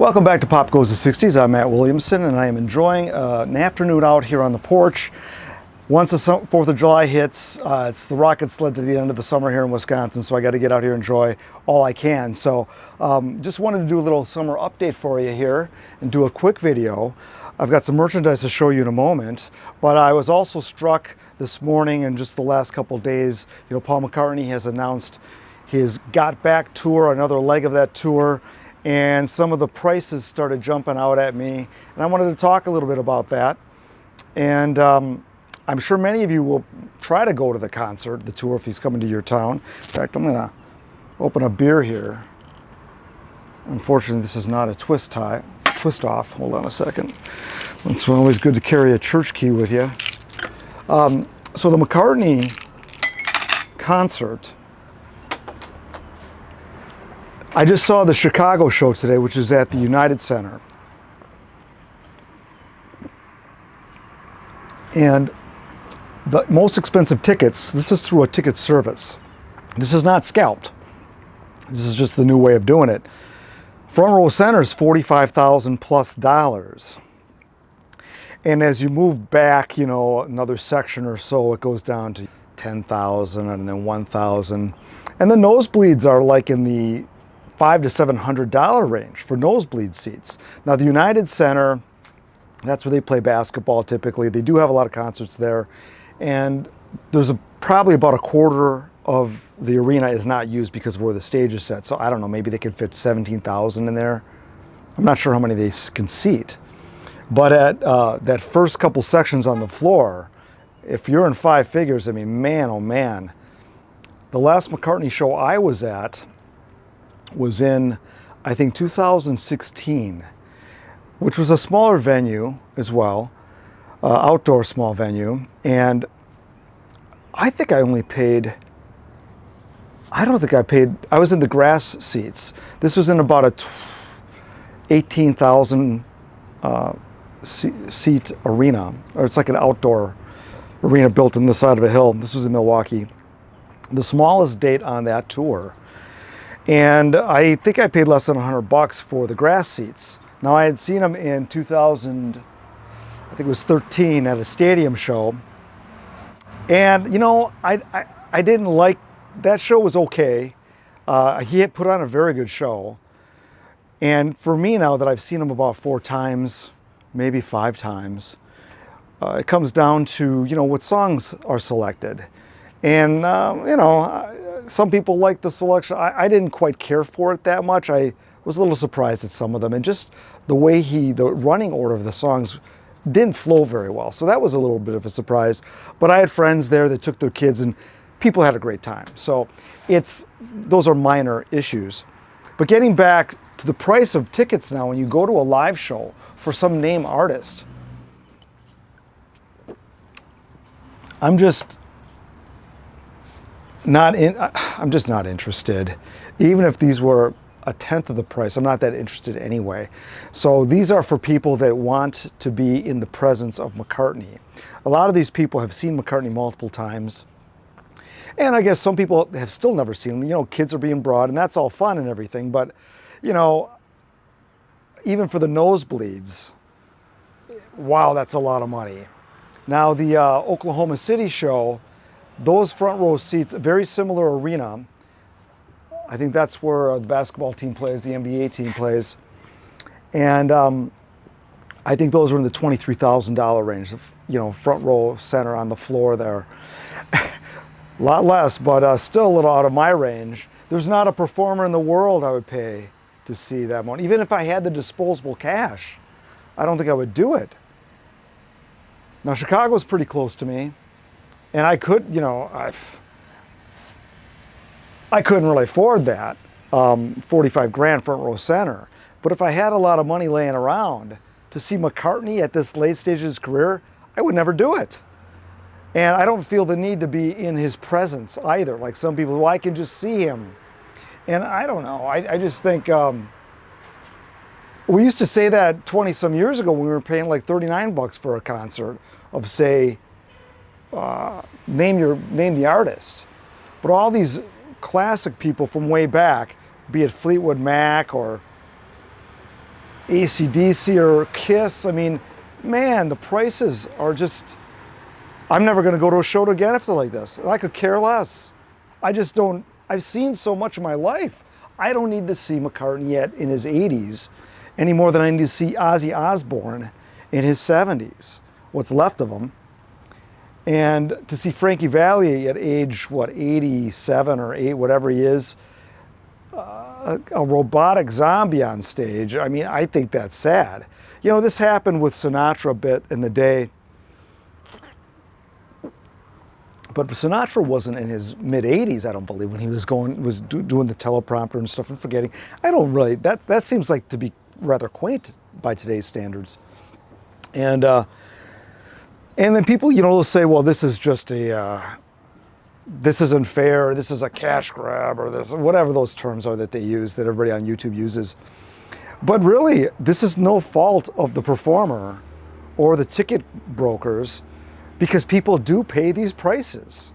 Welcome back to Pop Goes the 60s. I'm Matt Williamson, and I am enjoying an afternoon out here on the porch. Once the 4th of July hits, it's the rocket sled to the end of the summer here in Wisconsin, so I got to get out here and enjoy all I can. So just wanted to do a little summer update for you here and do a quick video. I've got some merchandise to show you in a moment, but I was also struck this morning and just the last couple of days, Paul McCartney has announced his Got Back tour, another leg of that tour, and some of the prices started jumping out at me, and I wanted to talk a little bit about that. And I'm sure many of you will try to go to the concert, the tour, if he's coming to your town. In fact, I'm gonna open a beer here. Unfortunately, this is not a twist off. Hold on a second. It's always good to carry a church key with you. So the McCartney concert, I just saw the Chicago show today, which is at the United Center. And the most expensive tickets, this is through a ticket service. This is not scalped. This is just the new way of doing it. Front row center is $45,000 plus. And as you move back, another section or so, it goes down to $10,000 and then $1,000. And the nosebleeds are like in the $500 to $700 range for nosebleed seats. Now the United Center, that's where they play basketball typically. They do have a lot of concerts there, and there's probably about a quarter of the arena is not used because of where the stage is set. So I don't know, maybe they could fit 17,000 in there. I'm not sure how many they can seat. But at that first couple sections on the floor, if you're in five figures, I mean, man, oh man. The last McCartney show I was at was in, I think, 2016, which was a smaller venue as well, outdoor small venue. And I think I only paid, I was in the grass seats. This was in about a 18,000 seat arena, or it's like an outdoor arena built in the side of a hill. This was in Milwaukee. The smallest date on that tour. And I think I paid less than $100 for the grass seats. Now I had seen them in 2000, I think it was 13 at a stadium show. And I didn't like, that show was okay. He had put on a very good show. And for me now that I've seen him about 4 times, maybe 5 times, it comes down to, what songs are selected. And, some people like the selection. I didn't quite care for it that much. I was a little surprised at some of them. And just the way the running order of the songs didn't flow very well. So that was a little bit of a surprise. But I had friends there that took their kids and people had a great time. So those are minor issues. But getting back to the price of tickets now, when you go to a live show for some name artist, I'm just not interested. Even if these were a tenth of the price, I'm not that interested anyway. So these are for people that want to be in the presence of McCartney. A lot of these people have seen McCartney multiple times. And I guess some people have still never seen him. Kids are being brought, and that's all fun and everything. But, even for the nosebleeds, wow, that's a lot of money. Now the Oklahoma City show, those front row seats, very similar arena. I think that's where the basketball team plays, the NBA team plays. And I think those were in the $23,000 range, front row center on the floor there. A lot less, but still a little out of my range. There's not a performer in the world I would pay to see that one. Even if I had the disposable cash, I don't think I would do it. Now Chicago's pretty close to me. And I could, I couldn't really afford that, 45 grand front row center. But if I had a lot of money laying around to see McCartney at this late stage of his career, I would never do it. And I don't feel the need to be in his presence either. Like some people, well, I can just see him. And I don't know, I just think, we used to say that 20 some years ago when we were paying like $39 for a concert of, say, name the artist. But all these classic people from way back, be it Fleetwood Mac or AC/DC or Kiss. I mean, man, the prices are just, I'm never going to go to a show again after like this. And I could care less. I just don't, I've seen so much in my life. I don't need to see McCartney yet in his 80s any more than I need to see Ozzy Osbourne in his 70s, what's left of him. And to see Frankie Valli at age, what, 87 or 8, whatever he is, a robotic zombie on stage, I mean, I think that's sad. You know, this happened with Sinatra a bit in the day. But Sinatra wasn't in his mid-80s, I don't believe, when he was doing the teleprompter and stuff and forgetting. I don't really, that seems like to be rather quaint by today's standards. And then people, you know, will say, well, this is just this isn't fair, this is a cash grab, or this, whatever those terms are that they use, that everybody on YouTube uses. But really, this is no fault of the performer or the ticket brokers, because people do pay these prices.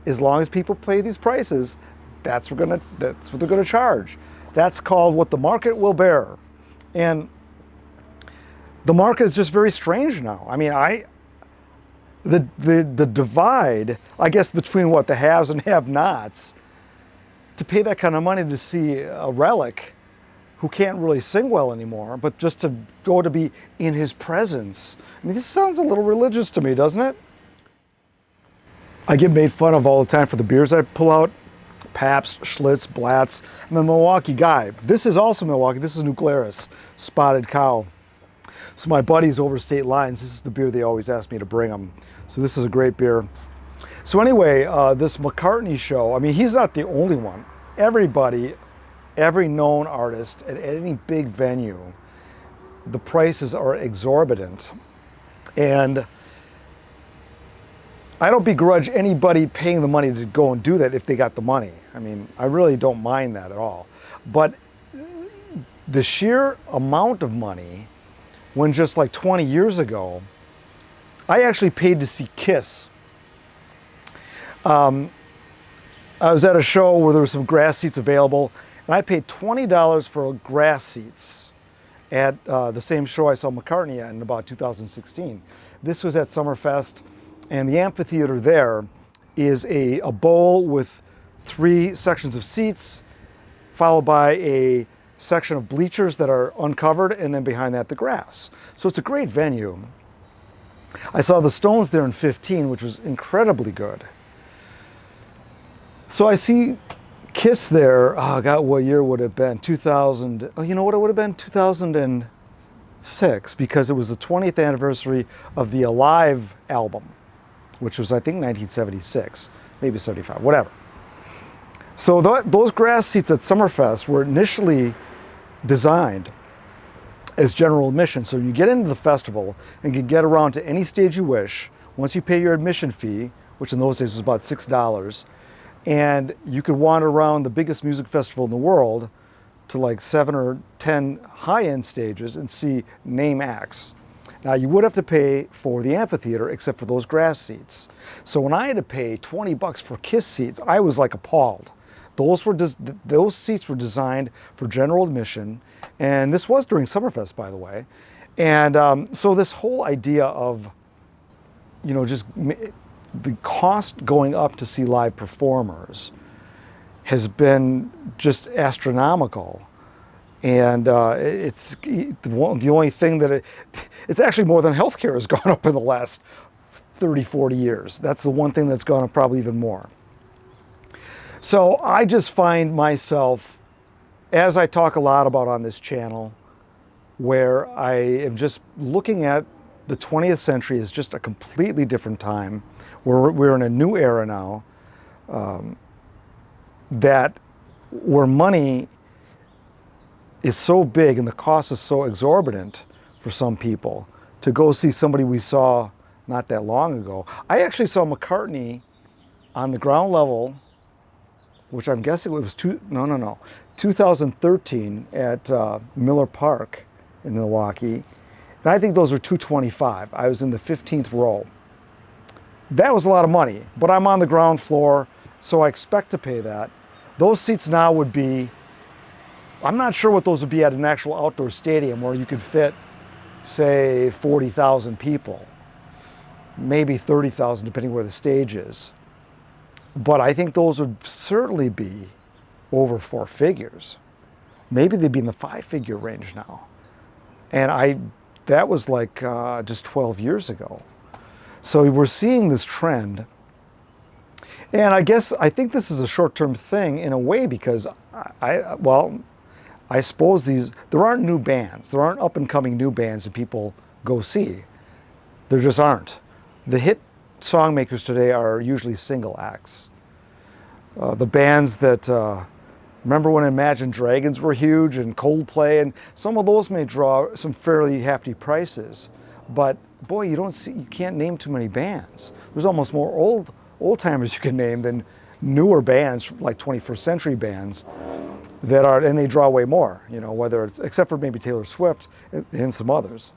As long as people pay these prices, that's what they're gonna charge. That's called what the market will bear. And the market is just very strange now. I mean, the divide, I guess, between what the haves and have-nots, to pay that kind of money to see a relic who can't really sing well anymore, but just to go to be in his presence. I mean, this sounds a little religious to me, doesn't it? I get made fun of all the time for the beers I pull out. Pabst, Schlitz, Blatz. I'm a Milwaukee guy. This is also Milwaukee. This is New Glarus, Spotted Cow. So my buddies over state lines, this is the beer they always ask me to bring them. So this is a great beer. So anyway, this McCartney show, I mean, he's not the only one. Everybody, every known artist at any big venue, the prices are exorbitant. And I don't begrudge anybody paying the money to go and do that if they got the money. I mean, I really don't mind that at all. But the sheer amount of money, when just like 20 years ago, I actually paid to see Kiss. I was at a show where there were some grass seats available, and I paid $20 for grass seats at the same show I saw McCartney at in about 2016. This was at Summerfest, and the amphitheater there is a bowl with 3 sections of seats, followed by a section of bleachers that are uncovered, and then behind that the grass. So it's a great venue. I saw the Stones there in 15, which was incredibly good. So I see Kiss there, oh God, what year would it have been? 2000, oh, you know what it would have been? 2006, because it was the 20th anniversary of the Alive album, which was, I think, 1976, maybe 75, whatever. So those grass seats at Summerfest were initially designed as general admission. So you get into the festival and can get around to any stage you wish once you pay your admission fee, which in those days was about $6, and you could wander around the biggest music festival in the world to like 7 or 10 high-end stages and see name acts. Now you would have to pay for the amphitheater except for those grass seats. So when I had to pay $20 for Kiss seats, I was like appalled. Those seats were designed for general admission, and this was during Summerfest, by the way. And so this whole idea of, you know, just the cost going up to see live performers has been just astronomical. And it's the only thing that it's actually more than healthcare has gone up in the last 30, 40 years. That's the one thing that's gone up probably even more. So I just find myself, as I talk a lot about on this channel, where I am just looking at the 20th century as just a completely different time. We're in a new era now, where money is so big and the cost is so exorbitant for some people to go see somebody we saw not that long ago. I actually saw McCartney on the ground level, which I'm guessing it was 2013 at Miller Park in Milwaukee. And I think those were $225. I was in the 15th row. That was a lot of money, but I'm on the ground floor, so I expect to pay that. Those seats now would be I'm not sure what those would be at an actual outdoor stadium where you could fit, say, 40,000 people, maybe 30,000 depending where the stage is. But I think those would certainly be over 4 figures. Maybe they'd be in the 5-figure range now. And that was like just 12 years ago. So we're seeing this trend. And I think this is a short-term thing in a way because I suppose there aren't new bands. There aren't up-and-coming new bands that people go see. There just aren't. The hit song makers today are usually single acts. The bands that, remember when Imagine Dragons were huge and Coldplay, and some of those may draw some fairly hefty prices. But boy, you can't name too many bands. There's almost more old timers you can name than newer bands, like 21st century bands, and they draw way more, whether it's, except for maybe Taylor Swift and some others.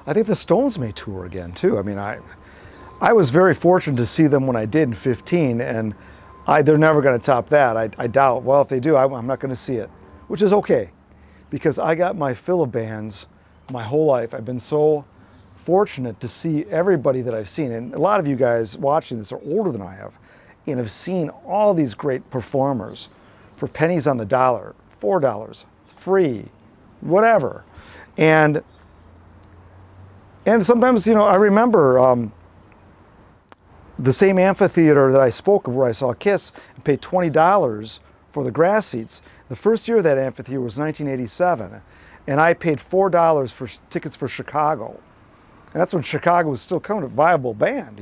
I think the Stones may tour again too. I mean, I was very fortunate to see them when I did in 15, and they're never going to top that. I doubt. Well, if they do, I'm not going to see it, which is okay, because I got my fill of bands my whole life. I've been so fortunate to see everybody that I've seen, and a lot of you guys watching this are older than I have, and have seen all these great performers for pennies on the dollar, $4, free, whatever. And sometimes, I remember the same amphitheater that I spoke of where I saw Kiss and paid $20 for the grass seats. The first year of that amphitheater was 1987, and I paid $4 for tickets for Chicago. And that's when Chicago was still kind of a viable band,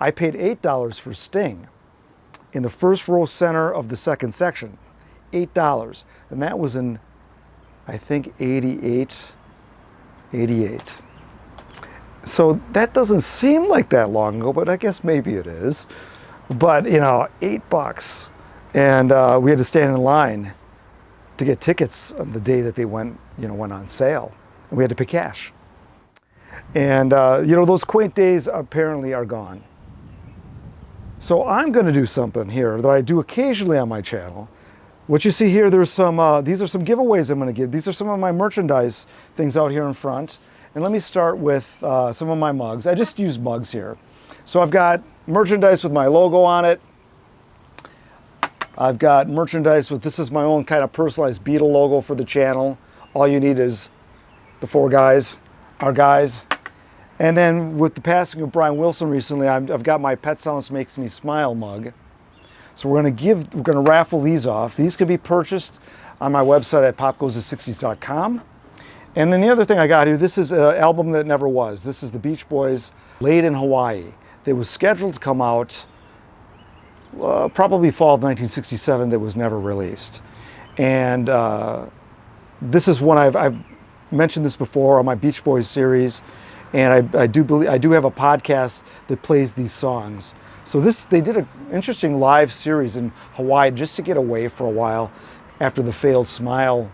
I paid $8 for Sting in the first row center of the second section. $8. And that was in, I think, 88. So that doesn't seem like that long ago, but I guess maybe it is. But, $8. And we had to stand in line to get tickets on the day that they went on sale. And we had to pay cash. And, those quaint days apparently are gone. So I'm going to do something here that I do occasionally on my channel. What you see here, there's some, these are some giveaways I'm going to give. These are some of my merchandise things out here in front. And let me start with some of my mugs. I just use mugs here. So I've got merchandise with my logo on it. I've got merchandise with, this is my own kind of personalized Beatle logo for the channel. All you need is the four guys, our guys. And then with the passing of Brian Wilson recently, I've got my Pet Sounds Makes Me Smile mug. So we're going to raffle these off. These can be purchased on my website at popgoesthe60s.com. And then the other thing I got here, this is an album that never was. This is the Beach Boys, Laid in Hawaii. They was scheduled to come out probably fall of 1967. That was never released. And this is one I've mentioned this before on my Beach Boys series. And I do have a podcast that plays these songs. So they did an interesting live series in Hawaii just to get away for a while after the failed Smile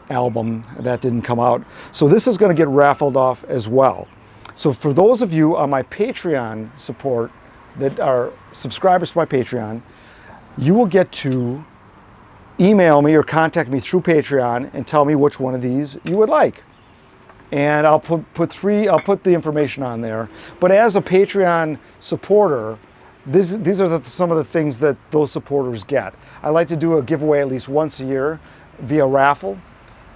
album that didn't come out. So this is going to get raffled off as well. So for those of you on my Patreon support that are subscribers to my Patreon, you will get to email me or contact me through Patreon and tell me which one of these you would like. And I'll put the information on there. But as a Patreon supporter, these are some of the things that those supporters get. I like to do a giveaway at least once a year via raffle.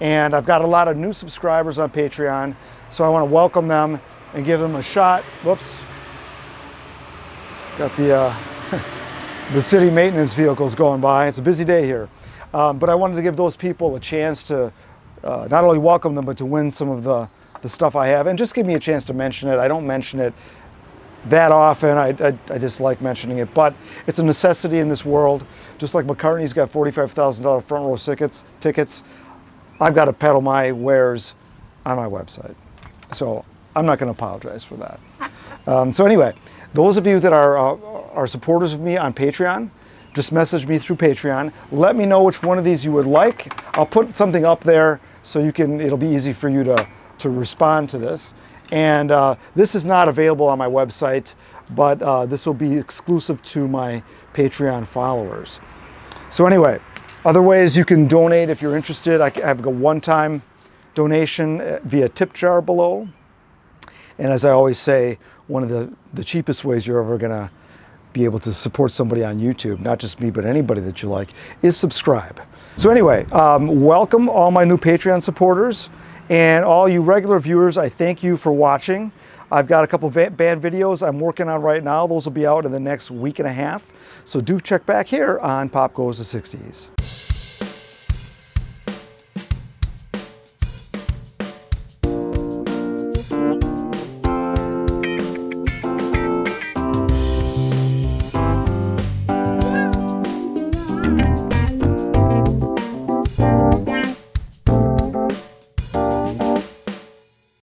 And I've got a lot of new subscribers on Patreon, so I want to welcome them and give them a shot. Whoops. Got the city maintenance vehicles going by. It's a busy day here. But I wanted to give those people a chance to not only welcome them, but to win some of the stuff I have. And just give me a chance to mention it. I don't mention it that often. I just like mentioning it. But it's a necessity in this world. Just like McCartney's got $45,000 front row tickets, I've got to peddle my wares on my website. So I'm not going to apologize for that. So anyway, those of you that are supporters of me on Patreon, just message me through Patreon. Let me know which one of these you would like. I'll put something up there so it'll be easy for you to respond to this. And this is not available on my website, but this will be exclusive to my Patreon followers. So anyway, Other ways you can donate if you're interested, I have a one-time donation via tip jar below. And as I always say, one of the cheapest ways you're ever gonna be able to support somebody on YouTube, not just me, but anybody that you like, is subscribe. So anyway, welcome all my new Patreon supporters, and all you regular viewers, I thank you for watching. I've got a couple band videos I'm working on right now. Those will be out in the next week and a half. So do check back here on Pop Goes the 60s.